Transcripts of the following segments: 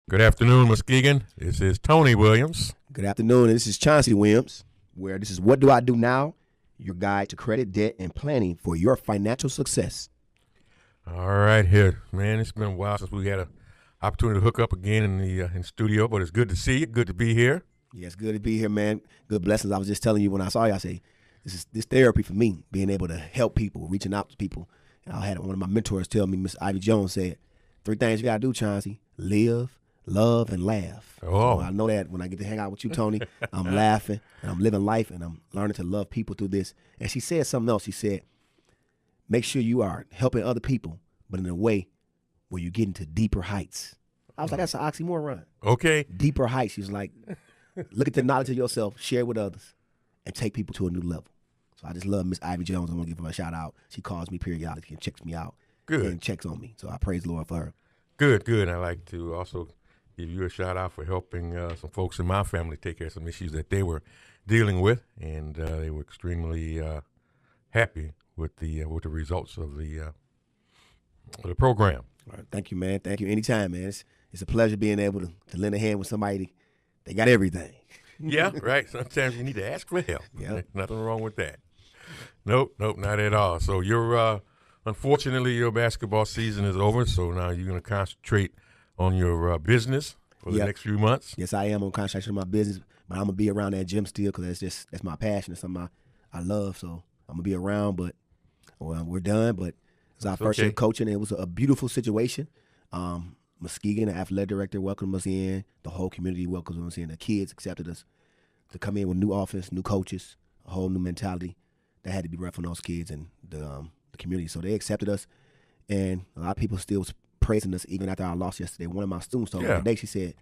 Good afternoon, Muskegon. This is Tony Williams. Good afternoon. This is Chauncey Williams, where this is What Do I Do Now? Your guide to credit, debt, and planning for your financial success. All right, here, man. It's been a while since we had an opportunity to hook up again in the studio, but it's good to see you. Good to be here. Yeah, it's good to be here, man. Good blessings. I was just telling you when I saw you, I say, this therapy for me, being able to help people, reaching out to people. And I had one of my mentors tell me, Miss Ivy Jones said, 3 things you got to do, Chauncey: live, love, and laugh. Oh. So I know that when I get to hang out with you, Tony, I'm laughing and I'm living life and I'm learning to love people through this. And she said something else. She said, make sure you are helping other people, but in a way where you get into deeper heights. I was like, that's an oxymoron. Okay. Deeper heights. She's like, look at the knowledge of yourself, share it with others, and take people to a new level. So I just love Miss Ivy Jones. I want to give her a shout out. She calls me periodically and checks me out. Good. And checks on me. So I praise the Lord for her. Good. I'd like to also give you a shout out for helping some folks in my family take care of some issues that they were dealing with, and they were extremely happy with the results of the program. All right, thank you, man. Thank you. Anytime, man. It's a pleasure being able to lend a hand with somebody. They got everything. Yeah, right. Sometimes you need to ask for help. Yeah. Nothing wrong with that. Nope, not at all. So you're unfortunately your basketball season is over. So now you're going to concentrate on your business for the next few months. Yes, I am on concentration on my business, but I'm gonna be around that gym still because that's my passion. It's something I love. So I'm gonna be around. But we're done. But it's our first year coaching. It was a beautiful situation. Muskegon, the athletic director, welcomed us in. The whole community welcomed us in. The kids accepted us to come in with new office, new coaches, a whole new mentality that had to be rough on those kids and the community. So they accepted us, and a lot of people still was praising us even after our loss yesterday. One of my students told me today, she said,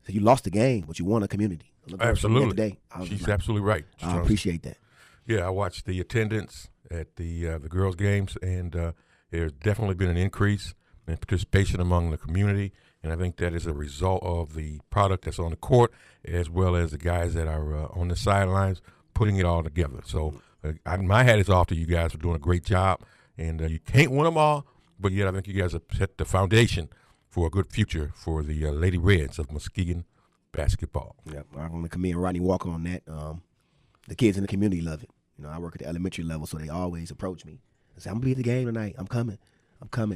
so you lost the game, but you won a community. Absolutely. Today. She's absolutely right. I appreciate that. Yeah, I watched the attendance at the girls' games, and there's definitely been an increase in participation among the community, and I think that is a result of the product that's on the court as well as the guys that are on the sidelines putting it all together. So my hat is off to you guys for doing a great job, and you can't win them all, but yet I think you guys have set the foundation for a good future for the Lady Reds of Muskegon basketball. Yeah, I'm going to come in and Rodney Walker on that. The kids in the community love it. You know, I work at the elementary level, so they always approach me and say, I'm going to be at the game tonight. I'm coming,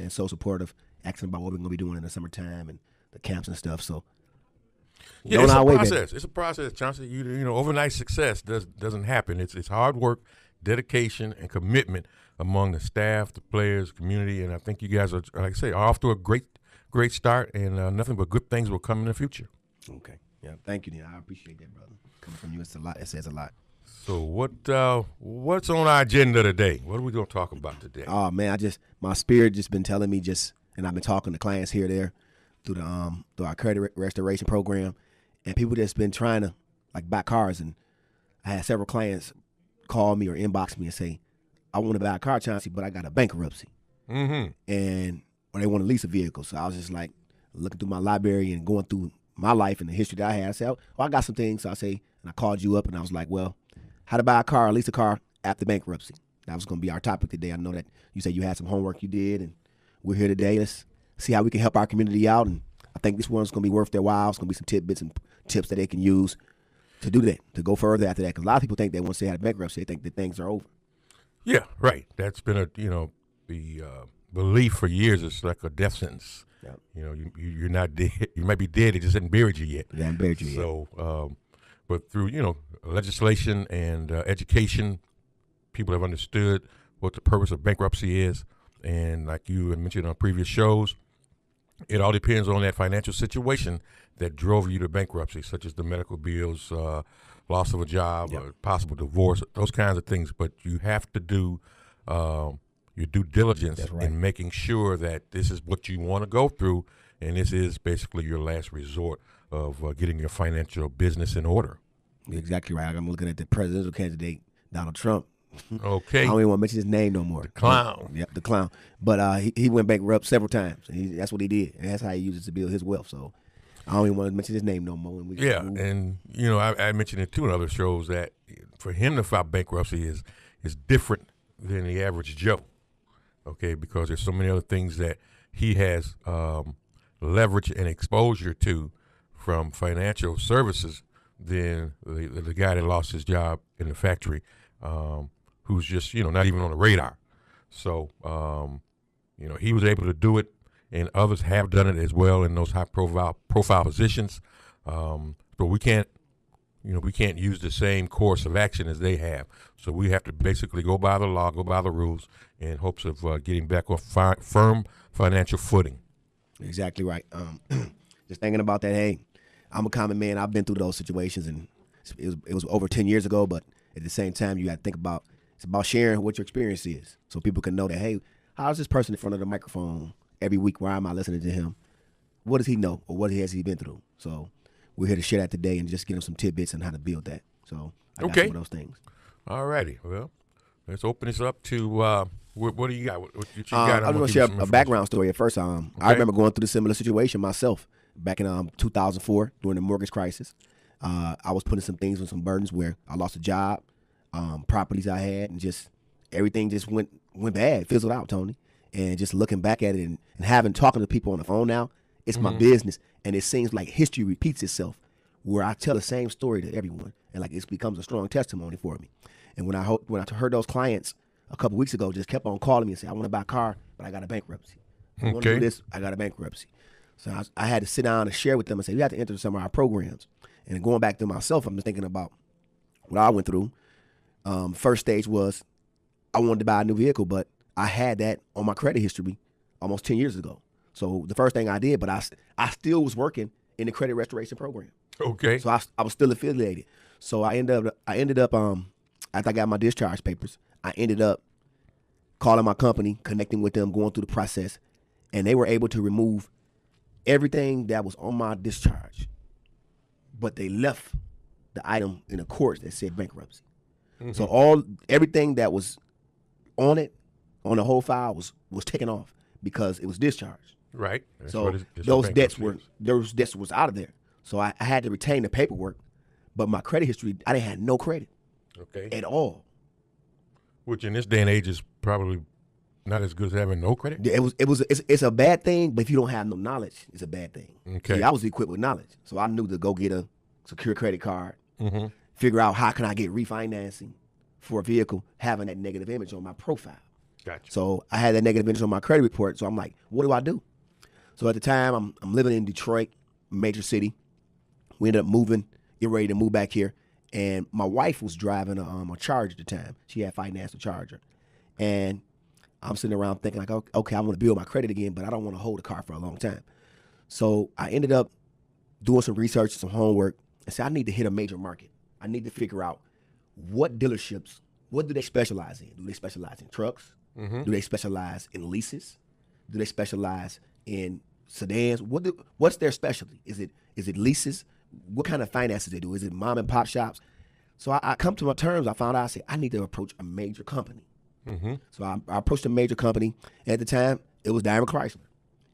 and so supportive, asking about what we're going to be doing in the summertime and the camps and stuff. So, yeah, it's a process. It's a process, Chauncey. You know, overnight success doesn't happen. It's hard work, dedication, and commitment among the staff, the players, community, and I think you guys are, like I say, are off to a great start, and nothing but good things will come in the future. Okay. Yeah. Thank you, Neil. I appreciate that, brother. Coming from you, it's a lot. It says a lot. So what's on our agenda today? What are we going to talk about today? Oh man, my spirit just been telling me and I've been talking to clients here and there through our credit restoration program, and people just been trying to buy cars, and I had several clients call me or inbox me and say, I want to buy a car, Chauncey, but I got a bankruptcy, and or they want to lease a vehicle. So I was just like looking through my library and going through my life and the history that I had. I said, I got some things. So and I called you up and I was like, well, how to buy a car or lease a car after bankruptcy. That was going to be our topic today. I know that you said you had some homework you did, and we're here today. Let's see how we can help our community out. And I think this one's going to be worth their while. It's going to be some tidbits and tips that they can use to do that, to go further after that. Because a lot of people think that once they had a bankruptcy, they think that things are over. Yeah, right. That's been the belief for years. It's like a death sentence. Yep. You know, you're not dead. You might be dead. They just haven't buried you yet. They haven't buried you yet. So, but through legislation and education, people have understood what the purpose of bankruptcy is. And like you had mentioned on previous shows, it all depends on that financial situation that drove you to bankruptcy, such as the medical bills, loss of a job, or possible divorce, those kinds of things. But you have to do your due diligence in making sure that this is what you want to go through, and this is basically your last resort of getting your financial business in order. You're exactly right. I'm looking at the presidential candidate, Donald Trump. Okay. I don't even want to mention his name no more. The clown. Yep, the clown. But he went bankrupt several times. That's what he did, and that's how he uses to build his wealth. So I don't even want to mention his name no more. And I mentioned it too in other shows that for him to file bankruptcy is different than the average Joe. Okay, because there's so many other things that he has leverage and exposure to from financial services than the guy that lost his job in the factory, who's just, not even on the radar. So, he was able to do it, and others have done it as well in those high profile positions. But we can't use the same course of action as they have. So we have to basically go by the law, go by the rules, in hopes of getting back on firm financial footing. Exactly right. Just thinking about that, hey, I'm a common man. I've been through those situations, and it was over 10 years ago, but at the same time, you got to think about, it's about sharing what your experience is so people can know that, hey, how's this person in front of the microphone every week? Why am I listening to him? What does he know, or what has he been through? So we're here to share that today and just give them some tidbits on how to build that. So I got some of those things. All righty. Well, let's open this up to what do you got? What you got? I'm going to share a background story at first. I remember going through the similar situation myself back in 2004 during the mortgage crisis. I was putting some things on some burdens where I lost a job, properties I had, and just everything just went bad, fizzled out, Tony. And just looking back at it and talking to people on the phone now, it's my business, and it seems like history repeats itself, where I tell the same story to everyone, and like it becomes a strong testimony for me. And when I heard those clients a couple weeks ago, just kept on calling me and say, I want to buy a car, but I got a bankruptcy. I want to do this, I got a bankruptcy. So I had to sit down and share with them and say, you have to enter some of our programs. And going back to myself, I'm just thinking about what I went through. First stage was I wanted to buy a new vehicle, but I had that on my credit history almost 10 years ago. So the first thing I did, but I still was working in the credit restoration program. Okay. So I was still affiliated. So I ended up after I got my discharge papers, I ended up calling my company, connecting with them, going through the process, and they were able to remove everything that was on my discharge. But they left the item in the courts that said bankruptcy. Mm-hmm. So everything that was on it, on the whole file was taken off because it was discharged. Right. So those debts was out of there. So I had to retain the paperwork, but my credit history, I didn't have no credit. Okay. At all. Which in this day and age is probably not as good as having no credit. It's a bad thing, but if you don't have no knowledge, it's a bad thing. Okay. See, I was equipped with knowledge, so I knew to go get a secure credit card, figure out how can I get refinancing for a vehicle having that negative image on my profile. Gotcha. So I had that negative image on my credit report. So I'm like, what do I do? So at the time, I'm living in Detroit, major city. We ended up moving, getting ready to move back here. And my wife was driving a Charger at the time. She had financed a Charger. And I'm sitting around thinking like, okay, I want to build my credit again, but I don't want to hold a car for a long time. So I ended up doing some research, some homework, and said I need to hit a major market. I need to figure out what dealerships, what do they specialize in? Do they specialize in trucks? Mm-hmm. Do they specialize in leases? Do they specialize in sedans? What's their specialty? Is it leases? What kind of finances they do? Is it mom and pop shops? So I come to my terms. I found out, I said, I need to approach a major company. Mm-hmm. So I approached a major company. At the time, it was Daimler Chrysler.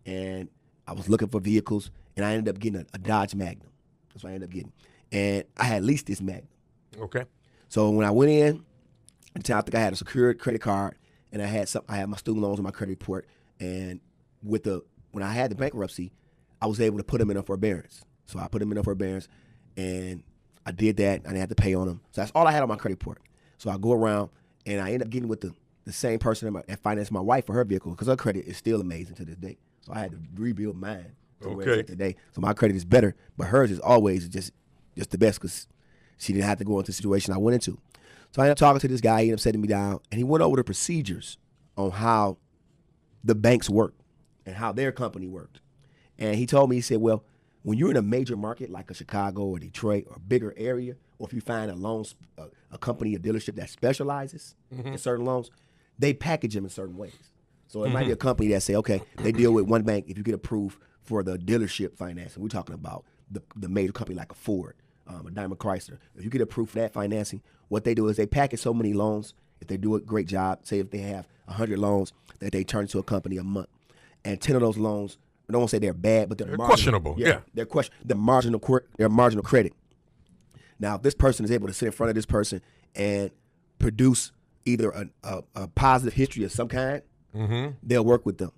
And I was looking for vehicles, and I ended up getting a Dodge Magnum. That's what I ended up getting. And I had leased this Magnum. Okay. So when I went in, I think I had a secured credit card, and I had my student loans on my credit report. And when I had the bankruptcy, I was able to put them in a forbearance. So I put them in a forbearance, and I did that. I didn't have to pay on them. So that's all I had on my credit report. So I go around, and I end up getting with the same person that financed my wife for her vehicle, because her credit is still amazing to this day. So I had to rebuild mine to where it's at today. So my credit is better, but hers is always just the best because she didn't have to go into the situation I went into. So I ended up talking to this guy. He ended up setting me down, and he went over the procedures on how the banks work and how their company worked. And he told me, he said, well, when you're in a major market like a Chicago or Detroit or a bigger area, or if you find a company, a dealership that specializes in certain loans, they package them in certain ways. So it might be a company that say, okay, they deal with one bank. If you get approved for the dealership financing, we're talking about the major company like a Ford, a Daimler Chrysler. If you get approved for that financing, what they do is they package so many loans. If they do a great job, say if they have 100 loans that they turn to a company a month, and 10 of those loans, I don't want to say they're bad, but they're questionable. Yeah. They're marginal credit. Now, if this person is able to sit in front of this person and produce either a positive history of some kind, they'll work with them.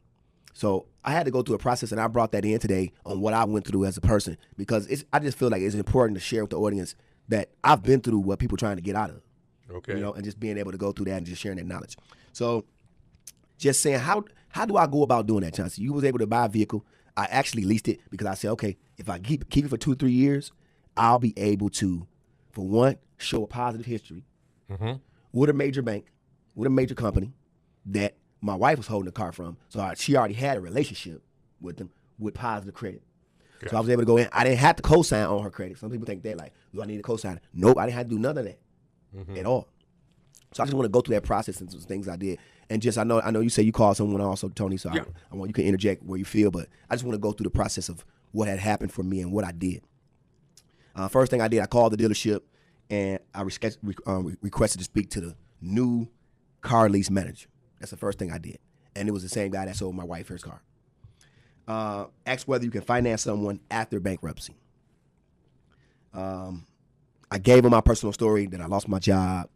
So I had to go through a process, and I brought that in today on what I went through as a person, because I just feel like it's important to share with the audience that I've been through what people are trying to get out of. Okay. You know, and just being able to go through that and just sharing that knowledge. So just saying, how do I go about doing that, Chauncey? You was able to buy a vehicle. I actually leased it because I said, okay, if I keep it for 2-3 years, I'll be able to, for one, show a positive history with a major bank, with a major company that my wife was holding the car from. So she already had a relationship with them with positive credit. Okay. So I was able to go in. I didn't have to co-sign on her credit. Some people think that, like, do I need to co-sign? Nope, I didn't have to do none of that at all. So I just want to go through that process and some things I did. And just, I know you say you called someone also, Tony, so yeah. I want you can interject where you feel, but I just want to go through the process of what had happened for me and what I did. First thing I did, I called the dealership, and I requested to speak to the new car lease manager. That's the first thing I did. And it was the same guy that sold my wife her car. Asked whether you can finance someone after bankruptcy. I gave him my personal story that I lost my job,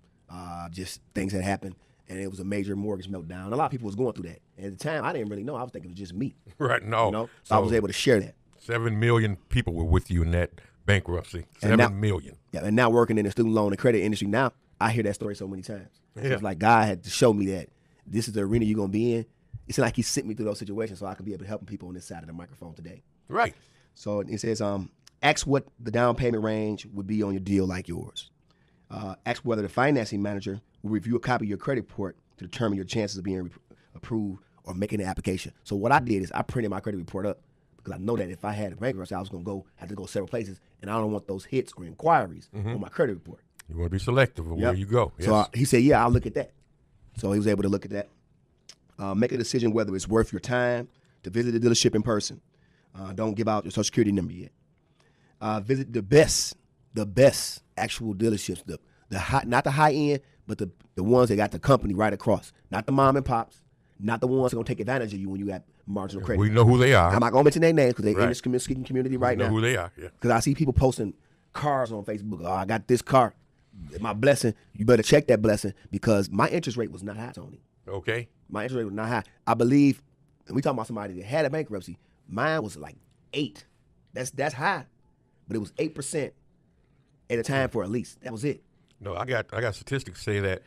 just things had happened, and it was a major mortgage meltdown. A lot of people was going through that. And at the time, I didn't really know. I was thinking it was just me. Right, no. You know? So I was able to share that. 7 million people were with you in that bankruptcy. 7 million. Yeah, and now working in the student loan and credit industry, now I hear that story so many times. Yeah. So it's like God had to show me that this is the arena you're going to be in. It's like he sent me through those situations so I can be able to help people on this side of the microphone today. Right. So it says, ask what the down payment range would be on your deal like yours. Ask whether the financing manager will review a copy of your credit report to determine your chances of being approved or making an application. So what I did is I printed my credit report up because I know that if I had a bankruptcy, I was going to have to go several places, and I don't want those hits or inquiries on my credit report. You want to be selective of where you go. Yes. So he said, yeah, I'll look at that. So he was able to look at that. Make a decision whether it's worth your time to visit the dealership in person. Don't give out your Social Security number yet. Visit the best actual dealerships, the high, not the high end, but the ones that got the company right across. Not the mom and pops, not the ones that are going to take advantage of you when you got marginal credit. We know who they are. I'm not going to mention their names because they're in this speaking community right now. We know who they are, yeah. Because I see people posting cars on Facebook. Oh, I got this car. My blessing. You better check that blessing because my interest rate was not high, Tony. Okay. My interest rate was not high. I believe, and we talking about somebody that had a bankruptcy, mine was like 8. That's high. But it was 8% at a time for a lease. That was it. No, I got statistics say that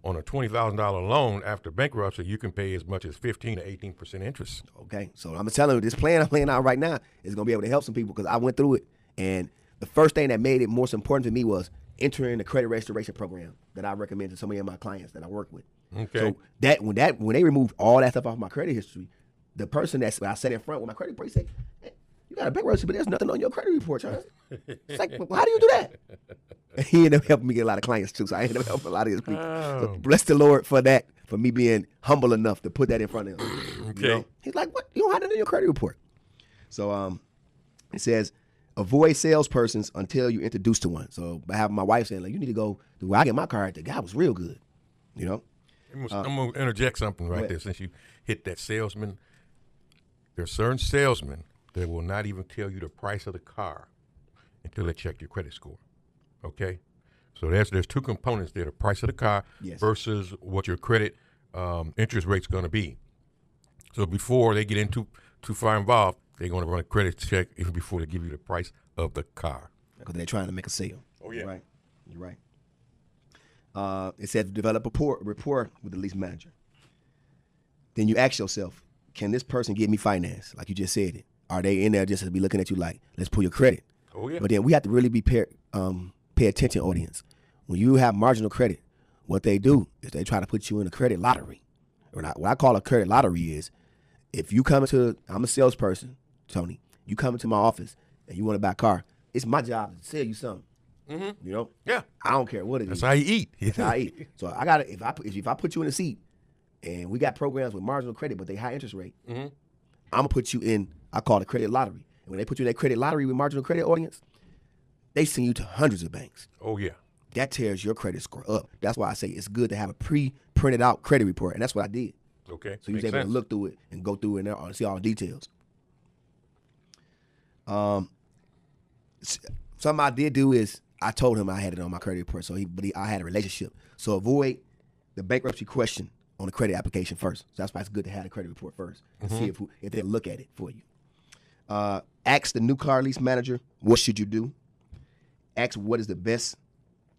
on a $20,000 loan after bankruptcy, you can pay as much as 15 to 18% interest. Okay, so I'm telling you, this plan I'm laying out right now is going to be able to help some people because I went through it. And the first thing that made it most important to me was entering the credit restoration program that I recommend to so many of my clients that I work with. Okay. So when they removed all that stuff off my credit history, the person that I sat in front with my credit report, he said, hey, you got a bankruptcy, but there's nothing on your credit report, Charles. It's like, well, how do you do that? And he ended up helping me get a lot of clients too, so I ended up helping a lot of his people. Oh. So bless the Lord for that, for me being humble enough to put that in front of him. Okay. You know? He's like, what? You don't have that in your credit report. So it says, avoid salespersons until you're introduced to one. So by having my wife saying, like, you need to go to where I get my car at, the guy was real good, you know? I'm going to interject something right there since you hit that salesman. There are certain salesmen that will not even tell you the price of the car until they check your credit score, okay? So there's two components there, the price of the car versus what your credit interest rate's going to be. So before they get into too far involved, they're going to run a credit check even before they give you the price of the car. Because they're trying to make a sale. Oh, yeah. You're right. It says develop a rapport with the lease manager. Then you ask yourself, can this person give me finance? Like you just said it. Are they in there just to be looking at you like, let's pull your credit? Oh, yeah. But then we have to really be pay attention, audience. When you have marginal credit, what they do is they try to put you in a credit lottery. What I call a credit lottery is if you come into, I'm a salesperson, Tony, you come into my office and you want to buy a car, it's my job to sell you something. Mm-hmm. You know? Yeah. I don't care what it is. That's how you eat. That's how I eat. So I got to, if I put you in a seat and we got programs with marginal credit, but they high interest rate, I'm going to put you in, I call it a credit lottery. And when they put you in that credit lottery with marginal credit, audience, they send you to hundreds of banks. Oh, yeah. That tears your credit score up. That's why I say it's good to have a pre-printed out credit report. And that's what I did. Okay. So you was able to look through it and go through it and see all the details. Something I did do is I told him I had it on my credit report. I had a relationship. So avoid the bankruptcy question on the credit application first. So that's why it's good to have the credit report first to see if they'll look at it for you. Ask the new car lease manager, what should you do? Ask what is the best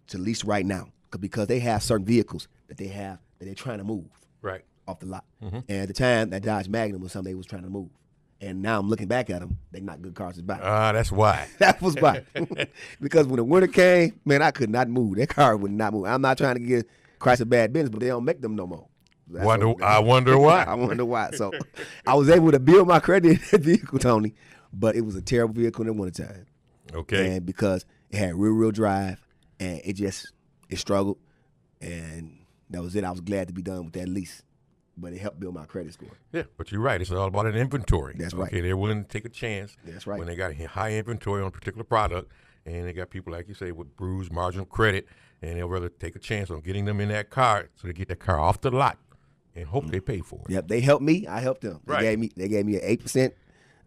to lease right now, because they have certain vehicles that they're trying to move off the lot. And at the time, that Dodge Magnum was something they was trying to move. And now I'm looking back at them, they're not good cars to buy. That's why. That was why. Because when the winter came, man, I could not move. That car would not move. I'm not trying to give Chrysler bad business, but they don't make them no more. I wonder why. I wonder why. So I was able to build my credit in that vehicle, Tony, but it was a terrible vehicle in the wintertime. Okay. And because it had rear-wheel drive, and it struggled, and that was it. I was glad to be done with that lease, but it helped build my credit score. Yeah, but you're right. It's all about an inventory. That's right. Okay, they're willing to take a chance. That's right. When they got a high inventory on a particular product, and they got people, like you say, with bruised marginal credit, and they'll rather take a chance on getting them in that car so they get that car off the lot and hope they pay for it. Yep, they helped me. I helped them. Right. They gave me an 8%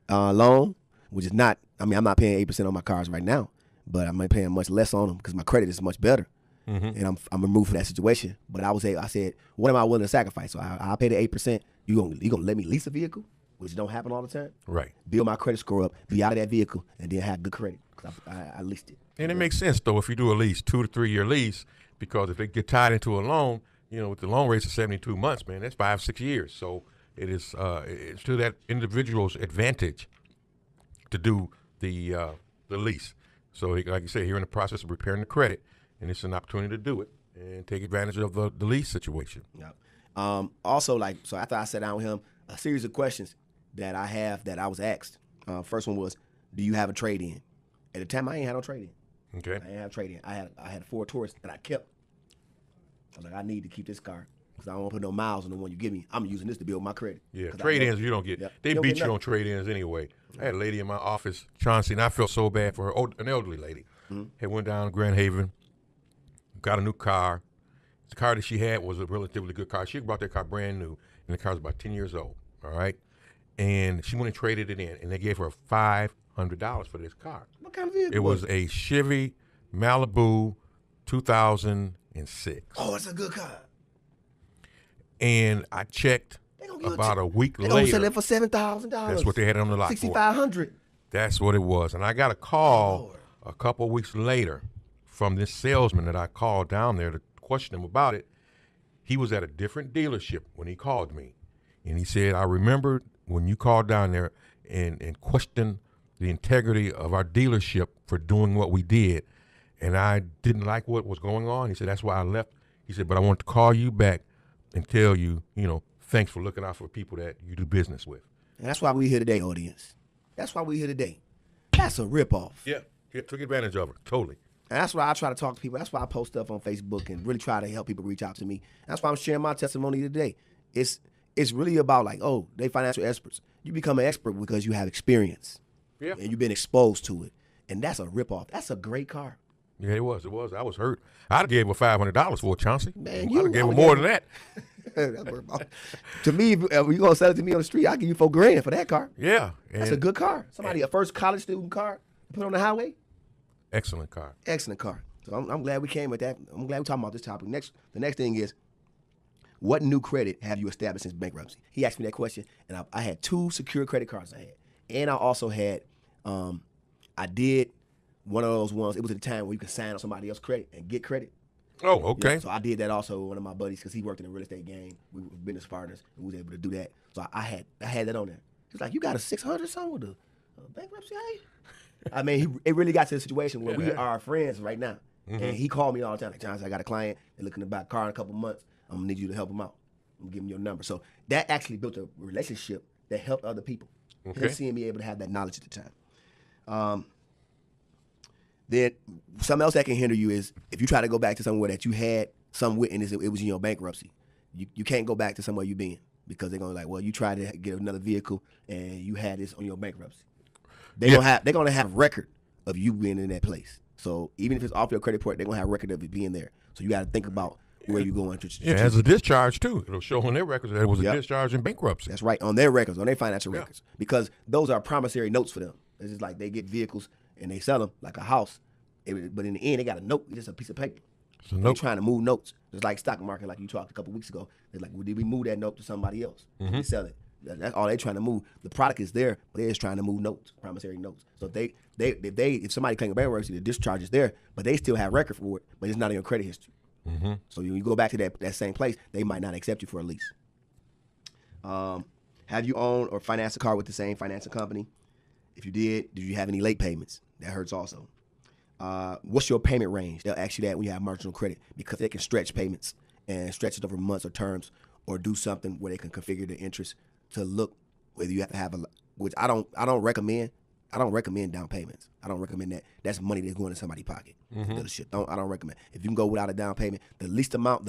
loan, which is not. I mean, I'm not paying 8% on my cars right now, but I'm paying much less on them because my credit is much better, and I'm removed from that situation. But I said, what am I willing to sacrifice? So I'll pay the 8%. You gonna let me lease a vehicle, which don't happen all the time? Right. Build my credit score up, be out of that vehicle, and then have good credit because I leased it. And it makes sense, though, if you do a lease, 2 to 3 year lease, because if they get tied into a loan, with the loan rates of 72 months, man, that's 5-6 years. So it's to that individual's advantage to do the lease. So like you say, you're in the process of repairing the credit, and it's an opportunity to do it and take advantage of the lease situation. Yeah. Also, so after I sat down with him, a series of questions that I was asked. First one was, do you have a trade-in? At the time, I ain't had no trade-in. Okay. I didn't have a trade-in. I had a Ford Taurus that I kept. I was like, I need to keep this car because I don't want to put no miles on the one you give me. I'm using this to build my credit. Yeah, trade-ins you don't get. Yeah. They You don't beat get you on trade-ins anyway. I had a lady in my office, Chauncey, and I felt so bad for her. An elderly lady. Had went down to Grand Haven, got a new car. The car that she had was a relatively good car. She brought that car brand new, and the car was about 10 years old, all right? And she went and traded it in, and they gave her $500 for this car. What kind of vehicle? It was a Chevy Malibu 2006. Oh, it's a good car. And I checked about a week They gonna later. sell it for $7,000. That's what they had on the lot for. $6,500. That's what it was. And I got a call a couple of weeks later from this salesman that I called down there to question him about it. He was at a different dealership when he called me. And he said, I remember when you called down there and questioned the integrity of our dealership for doing what we did. And I didn't like what was going on. He said, that's why I left. He said, but I want to call you back and tell you, thanks for looking out for people that you do business with. And that's why we're here today, audience. That's why we're here today. That's a ripoff. Yeah, he took advantage of it, totally. And that's why I try to talk to people. That's why I post stuff on Facebook and really try to help people reach out to me. That's why I'm sharing my testimony today. It's really about they financial experts. You become an expert because you have experience. Yeah. And you've been exposed to it. And that's a ripoff. That's a great car. Yeah, it was. I was hurt. I'd have gave her $500 for it, Chauncey. Man, I'd have gave her more than that. To me, if you're going to sell it to me on the street, I'll give you $4,000 for that car. Yeah. That's a good car. A first college student car, put on the highway. Excellent car. Excellent car. So I'm glad we came with that. I'm glad we're talking about this topic. The next thing is, what new credit have you established since bankruptcy? He asked me that question, and I had 2 secure credit cards I had. And I also had, I did one of those ones. It was at a time where you could sign on somebody else's credit and get credit. Oh, okay. Yeah, so I did that also with one of my buddies because he worked in the real estate game. We were business partners, and we was able to do that. So I had that on there. He's like, you got a 600 something with a bankruptcy? I mean, it really got to the situation where we are friends right now. Mm-hmm. And he called me all the time. Like, Johnson, I got a client. They're looking to buy a car in a couple months. I'm going to need you to help them out. I'm going to give them your number. So that actually built a relationship that helped other people. Okay. And seeing me able to have that knowledge at the time. Then something else that can hinder you is if you try to go back to somewhere that you had some witness, it was in your bankruptcy. You can't go back to somewhere you've been because they're going to well, you tried to get another vehicle and you had this on your bankruptcy. They're going to have record of you being in that place. So even if it's off your credit report, they're going to have record of it being there. So you got to think about where you're going. As a discharge, too. It'll show on their records that it was a discharge in bankruptcy. That's right, on their records, on their financial records. Because those are promissory notes for them. It's just like they get vehicles and they sell them like a house. But in the end, they got a note, just a piece of paper. So They're trying to move notes. It's like stock market, like you talked a couple weeks ago. They're like, well, did we move that note to somebody else? Did we sell it? That's all they're trying to move. The product is there, but they're just trying to move notes, promissory notes. So if somebody claims bankruptcy, the discharge is there, but they still have record for it, but it's not in your credit history. So when you go back to that same place, they might not accept you for a lease. Have you owned or financed a car with the same financing company? If you did you have any late payments? That hurts also. What's your payment range? They'll ask you that when you have marginal credit because they can stretch payments and stretch it over months or terms, or do something where they can configure the interest to look whether you have to have which I don't recommend. I don't recommend down payments. I don't recommend that. That's money that's going in somebody's pocket. Dealership. I don't recommend. If you can go without a down payment, the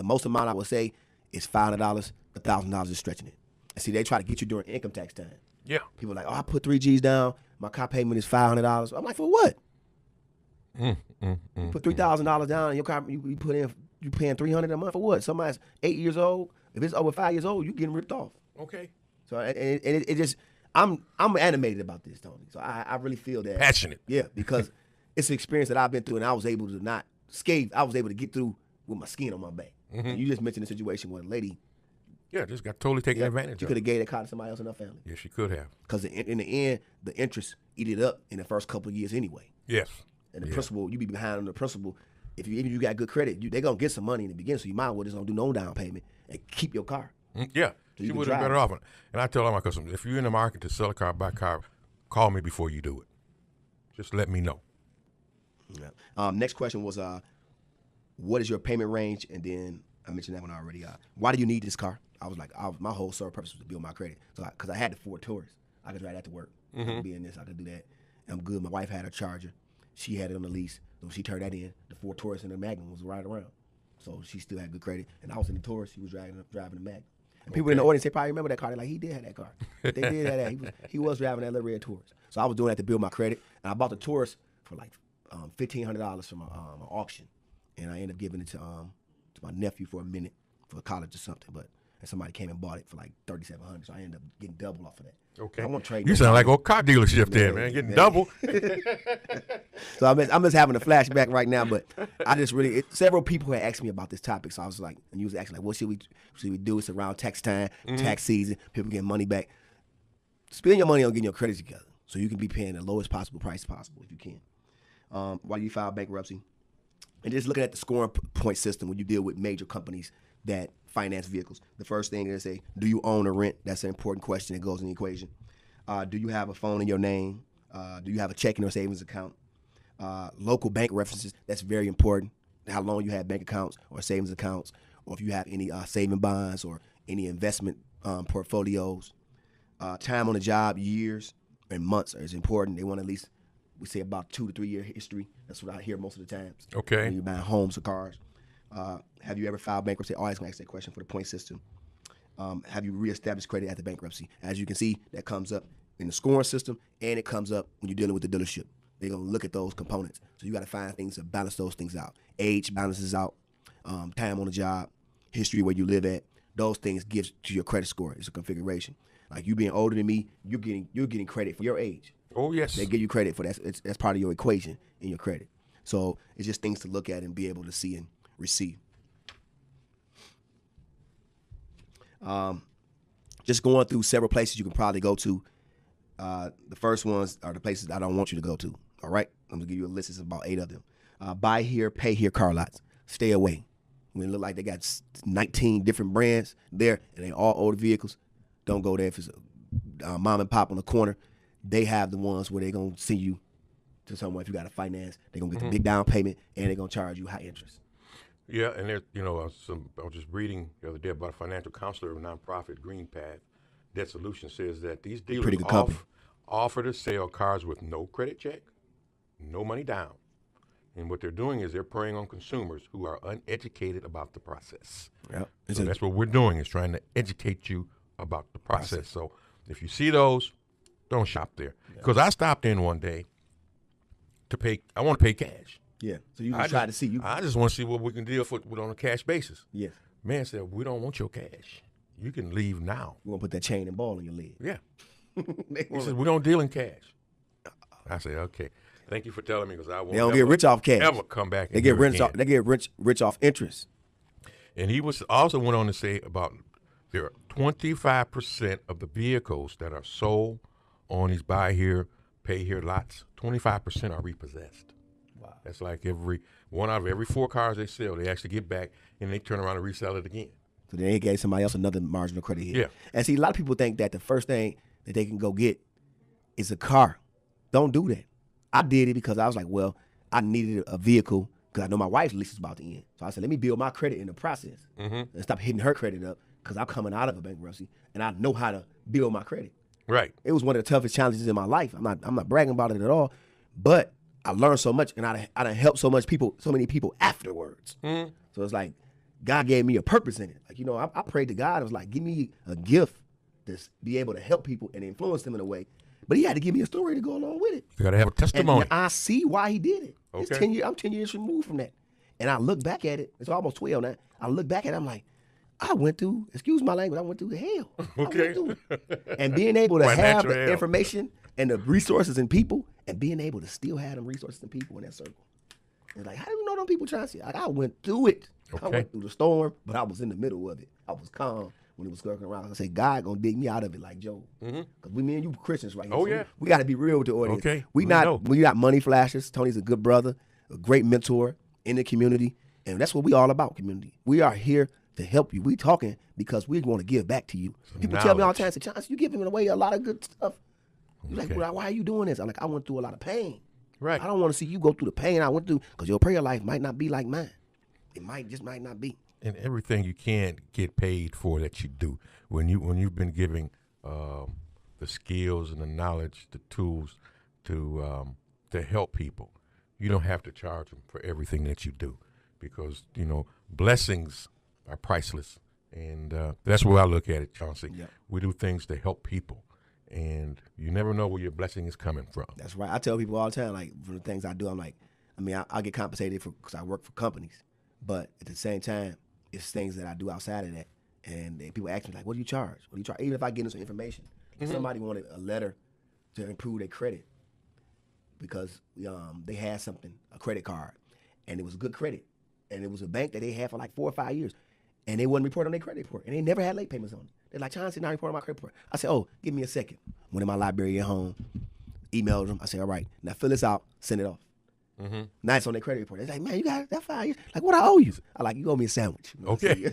most amount I would say is $500. $1,000 is stretching it. And see, they try to get you during income tax time. Yeah. People are like, I put 3 G's down. My car payment is $500. I'm like, for what? You put $3,000 down and your car you paying $300 a month for what? Somebody's 8 years old. If it's over 5 years old, you getting ripped off. Okay. So it just I'm animated about this, Tony. So I really feel that Passionate. Yeah, because it's an experience that I've been through, and I was able to not scathe. I was able to get through with my skin on my back. And you just mentioned a situation where a lady, just got totally taken advantage she of. could have gave that car to somebody else in her family. Yeah, she could have. Because in the end, the interest eat it up in the first couple of years anyway. Yes. And the principal, you be behind on the principal. If you got good credit, they gonna get some money in the beginning, so you might as well just don't do no down payment and keep your car. Yeah, So she would have been better off. And I tell all my customers, if you're in the market to sell a car, buy a car, call me before you do it. Just let me know. Yeah. Next question was, what is your payment range? And then I mentioned that one already. Why do you need this car? I was like, my whole sole purpose was to build my credit. So because I had the Ford Taurus, I could drive that to work. I could be in this, I could do that. I'm good. My wife had a Charger. She had it on the lease. So she turned that in. The Ford Taurus and the Magnum was right around. So she still had good credit. And I was in the Taurus. He was driving the Magnum. And people in the audience, they probably remember that car. They're like, he did have that car. They did have that. He was driving that little red Taurus. So I was doing that to build my credit. And I bought the Taurus for like $1,500 from an auction. And I ended up giving it to my nephew for a minute for college or something. And somebody came and bought it for like $3,700. So I ended up getting double off of that. Okay. I won't trade. You sound like a car dealership there, man. Getting double. So I'm just having a flashback right now, but I just really several people had asked me about this topic, so I was like, and you was asking like, what should we do? It's around tax time, tax season, people getting money back. Spend your money on getting your credit together, so you can be paying the lowest possible price possible if you can. While you file bankruptcy, and just looking at the scoring point system when you deal with major companies that finance vehicles. The first thing is say, do you own or rent? That's an important question that goes in the equation. Do you have a phone in your name? Do you have a checking or savings account? Local bank references, that's very important. How long you have bank accounts or savings accounts, or if you have any saving bonds or any investment portfolios. Time on the job, years and months is important. They want at least, we say about 2 to 3 year history. That's what I hear most of the times. Okay. When you're buying homes or cars. Have you ever filed bankruptcy? Always gonna ask that question for the point system. Have you reestablished credit at the bankruptcy? As you can see, that comes up in the scoring system, and it comes up when you're dealing with the dealership. They're gonna look at those components. So you got to find things to balance those things out. Age balances out. Time on the job, history where you live at. Those things give to your credit score. It's a configuration. Like you being older than me, you're getting credit for your age. Oh yes. They give you credit for that. That's part of your equation in your credit. So it's just things to look at and be able to see and receive. Just going through several places you can probably go to. The first ones are the places I don't want you to go to. All right? I'm going to give you a list. It's about 8 of them. Buy here, pay here car lots. Stay away. When it look like they got 19 different brands there and they all older vehicles, don't go there. If it's a mom and pop on the corner, they have the ones where they're going to send you to somewhere. If you got to finance, they're going to get the big down payment and they're going to charge you high interest. Yeah, and there's, I was just reading the other day about a financial counselor of a nonprofit, Green Path. Debt Solution says that these dealers offer to sell cars with no credit check, no money down. And what they're doing is they're preying on consumers who are uneducated about the process. Yeah, so that's what we're doing, is trying to educate you about the process. So if you see those, don't shop there. Because I stopped in one day to pay. I want to pay cash. Yeah, so you can try to see. I just want to see what we can deal with on a cash basis. Yes. Man said, we don't want your cash. You can leave now. You want to put that chain and ball in your leg. Yeah. He said, we don't deal in cash. I said, okay. Thank you for telling me because I won't. They don't get rich off cash. Ever come back? They get rich off. They get rich off interest. And he was also went on to say about there are 25% of the vehicles that are sold on these buy here, pay here lots. 25% are repossessed. Wow. That's like one out of every 4 cars they sell, they actually get back and they turn around and resell it again. So then they gave somebody else another marginal credit hit. Yeah. And see, a lot of people think that the first thing that they can go get is a car. Don't do that. I did it because I was like, well, I needed a vehicle because I know my wife's lease is about to end. So I said, let me build my credit in the process and stop hitting her credit up because I'm coming out of a bankruptcy and I know how to build my credit. Right. It was one of the toughest challenges in my life. I'm not bragging about it at all, but I learned so much and I done helped so many people afterwards. So it's like God gave me a purpose in it. Like, you know, I prayed to God. I was like, give me a gift to be able to help people and influence them in a way. But he had to give me a story to go along with it. You got to have a testimony. And I see why he did it. Okay. It's 10 years, I'm 10 years removed from that. And I look back at it. It's almost 12 now. I look back at it. I'm like, I went through, excuse my language, I went through the hell. Okay. And being able to have Financial the hell. information and the resources and people and being able to still have them resources and people in that circle. It's like, how do you know them people trying to see? Like, I went through it. I Okay. went through the storm, but I was in the middle of it. I was calm when it was circling around. I said, God gonna dig me out of it like Job. Because me and you Christians right here. Oh, so yeah. We got to be real with the audience. Okay. We know. not money flashers. Tony's a good brother, a great mentor in the community. And that's what we all about, community. We are here to help you. We talking because we want to give back to you. People tell me all the time, say, Chance, you giving away a lot of good stuff. You're like, well, why are you doing this? I'm like, I went through a lot of pain. Right. I don't want to see you go through the pain I went through because your prayer life might not be like mine. It might not be. And everything you can't get paid for that you do. When you've been giving the skills and the knowledge, the tools to help people, you don't have to charge them for everything that you do because, you know, blessings are priceless. And that's where I look at it, Chauncey. Yep. We do things to help people. And you never know where your blessing is coming from. That's right. I tell people all the time, like, for the things I do, I'm like, I get compensated because I work for companies. But at the same time, it's things that I do outside of that. And people ask me, like, what do you charge? What do you charge? Even if I get them some information. If somebody wanted a letter to improve their credit because they had something, a credit card, and it was good credit. And it was a bank that they had for like 4 or 5 years. And they wouldn't report on their credit report. And they never had late payments on it. They're like, Chauncey, not reporting my credit report. I said, oh, give me a second. Went in my library at home, emailed them. I said, all right, now fill this out, send it off. Now it's on their credit report. They're like, man, you got that 5 years. Like, what I owe you? I like, you owe me a sandwich. You know, Okay.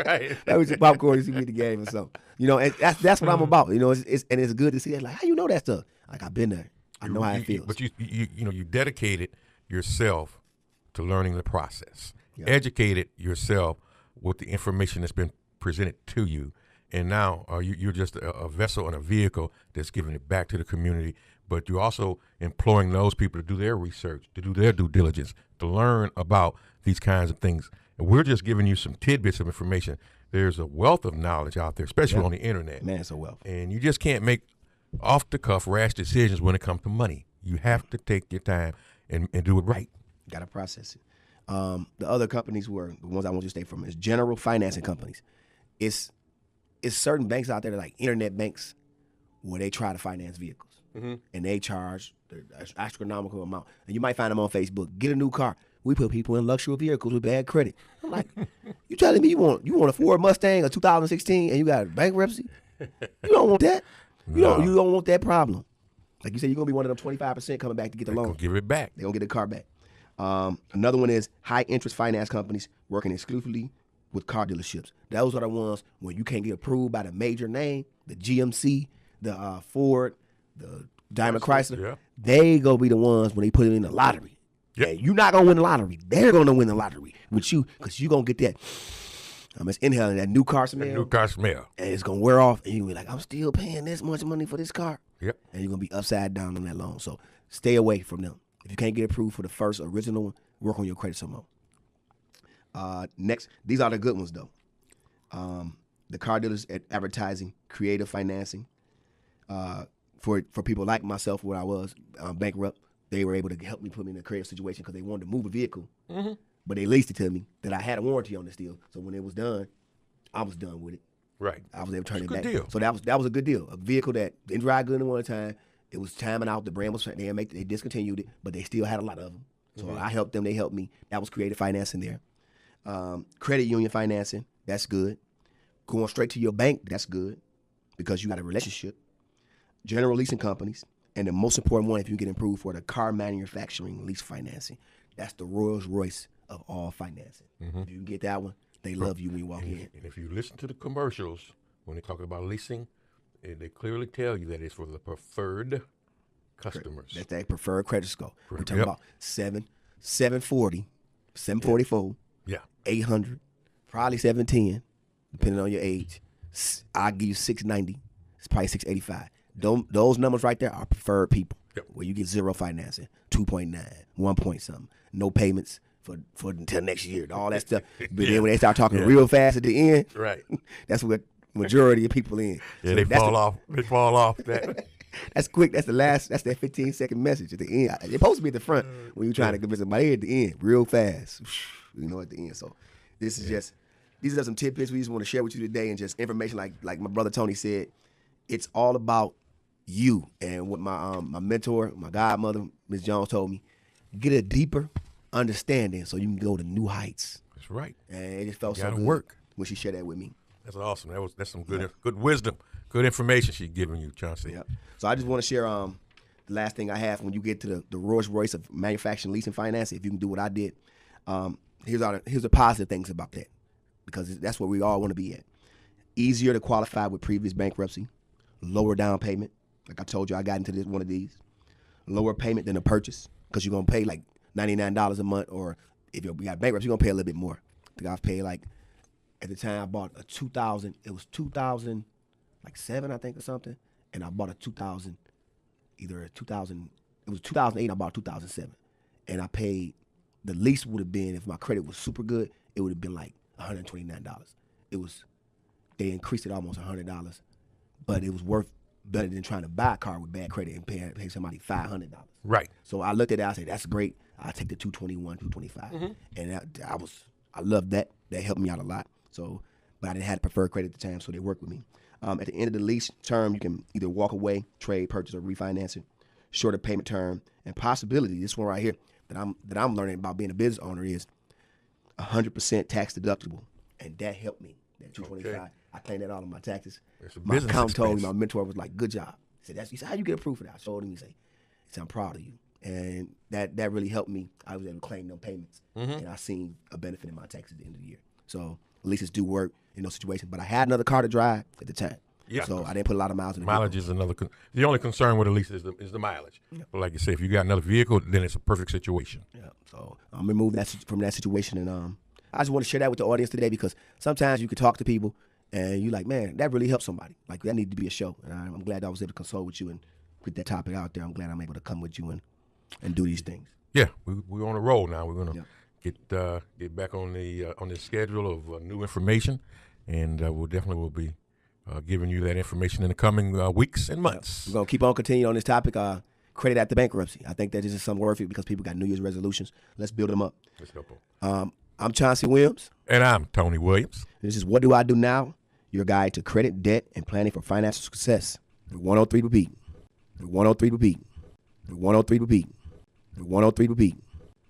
Right. that was your popcorn. You see me at the game or something. You know, and that's what I'm about. You know, it's good to see that. Like, how you know that stuff? Like, I've been there. I know how it feels. But you dedicated yourself to learning the process. Yeah. Educated yourself with the information that's been presented to you. And now you're just a vessel and a vehicle that's giving it back to the community. But you're also employing those people to do their research, to do their due diligence, to learn about these kinds of things. And we're just giving you some tidbits of information. There's a wealth of knowledge out there, especially on the internet. Man, it's a wealth. And you just can't make off-the-cuff rash decisions when it comes to money. You have to take your time and do it right. Got to process it. The other companies were the ones I want you to stay from is general financing companies. It's certain banks out there that are like internet banks where they try to finance vehicles and they charge the astronomical amount. And you might find them on Facebook. Get a new car. We put people in luxury vehicles with bad credit. I'm like, you telling me you want a Ford Mustang, a 2016, and you got bankruptcy? You don't want that. You don't want that problem. Like you said, you're gonna be one of them 25% coming back to get the loan. Give it back. They're gonna get the car back. Another one is high interest finance companies working exclusively with car dealerships. Those are the ones when you can't get approved by the major name, the GMC, the Ford, the Daimler Chrysler. Yeah. They go be the ones when they put it in the lottery. Yep. Yeah, you're not gonna win the lottery. They're gonna win the lottery with you because you're gonna get that. It's inhaling that new car smell. New car smell. And it's gonna wear off, and you're gonna be like, I'm still paying this much money for this car. Yep. And you're gonna be upside down on that loan. So stay away from them. If you can't get approved for the first original one, work on your credit some more. Next, these are the good ones though. The car dealers at advertising, creative financing. For people like myself, where I was bankrupt, they were able to help me put me in a creative situation because they wanted to move a vehicle, but they leased it to me that I had a warranty on this deal. So when it was done, I was done with it. Right. I was able to turn it back. Good deal. So that was a good deal. A vehicle that didn't drive good in one time. It was timing out. The brand was they discontinued it, but they still had a lot of them. So I helped them. They helped me. That was creative financing there. Credit union financing, that's good. Going straight to your bank, that's good because you got a relationship. General leasing companies, and the most important one, if you get approved for the car manufacturing lease financing, that's the Rolls Royce of all financing. If you can get that one, they love you when you walk in. And if you listen to the commercials when they talk about leasing, they clearly tell you that it's for the preferred customers. That's that preferred credit score. We're talking about 740, 744, 800, probably 710, depending on your age. I'll give you 690. It's probably 685. Those numbers right there are preferred people. Where you get zero financing, 2.9, 1 point something, no payments for until next year, all that stuff. But then when they start talking real fast at the end, that's what majority of people in. Yeah, so they fall off. They fall off. That's quick. That's the last. That's that 15-second message at the end. They're supposed to be at the front when you're trying to convince somebody at the end, real fast. At the end. So this is these are some tidbits we just want to share with you today, and just information like my brother Tony said. It's all about you, and what my mentor, my godmother, Ms. Jones, told me, get a deeper understanding so you can go to new heights. That's right. And it just felt so good when she shared that with me. That's awesome. That's some good wisdom, good information she's giving you, Chauncey. Yeah. So I just want to share the last thing I have. When you get to the Rolls Royce of manufacturing, leasing, financing, if you can do what I did, here's the positive things about that, because that's where we all want to be at. Easier to qualify with previous bankruptcy, lower down payment. Like I told you, I got into one of these. Lower payment than a purchase, because you're gonna pay like $99 a month, or if you got bankruptcy, you're gonna pay a little bit more. I think I've paid like, at the time I bought a 2000. It was 2007, I think, or something, and I bought a 2000. Either a 2000. It was 2008. I bought a 2007, and I paid. The lease would have been, if my credit was super good, it would have been like $129. It was. They increased it almost $100, but it was better than trying to buy a car with bad credit and pay somebody $500. Right. So I looked at it. I said, "That's great. I'll take the 221, 225." And I loved that. That helped me out a lot. So, but I didn't have preferred credit at the time, so they worked with me. At the end of the lease term, you can either walk away, trade, purchase, or refinance it. Shorter payment term, and possibility. This one right here that I'm learning about being a business owner is 100% tax deductible, and that helped me. That 225. Okay. I claimed that all on my taxes. My accountant told me, my mentor was like, "Good job." He said, "How you get approved for that?" I showed him. He said, "I'm proud of you," and that really helped me. I was able to claim them payments, and I seen a benefit in my taxes at the end of the year. So leases do work in those situations. But I had another car to drive at the time, so I didn't put a lot of miles in the mileage vehicle. Is another. The only concern with a lease is the mileage. But like you say, if you got another vehicle, then it's a perfect situation. Yeah. So I'm removing that from that situation, and I just want to share that with the audience today, because sometimes you can talk to people and you're like, man, that really helps somebody. Like, that needs to be a show. And I'm glad I was able to consult with you and get that topic out there. I'm glad I'm able to come with you and do these things. Yeah, we're on a roll now. We're gonna get back on the schedule of new information, and we'll be giving you that information in the coming weeks and months. We're gonna keep on continuing on this topic. Credit after bankruptcy. I think that this is something worth it, because people got New Year's resolutions. Let's build them up. Let's go. I'm Chauncey Williams. And I'm Tony Williams. This is What Do I Do Now? Your guide to credit, debt, and planning for financial success. 103 to beat. 103 to beat. 103 to beat. 103 to beat.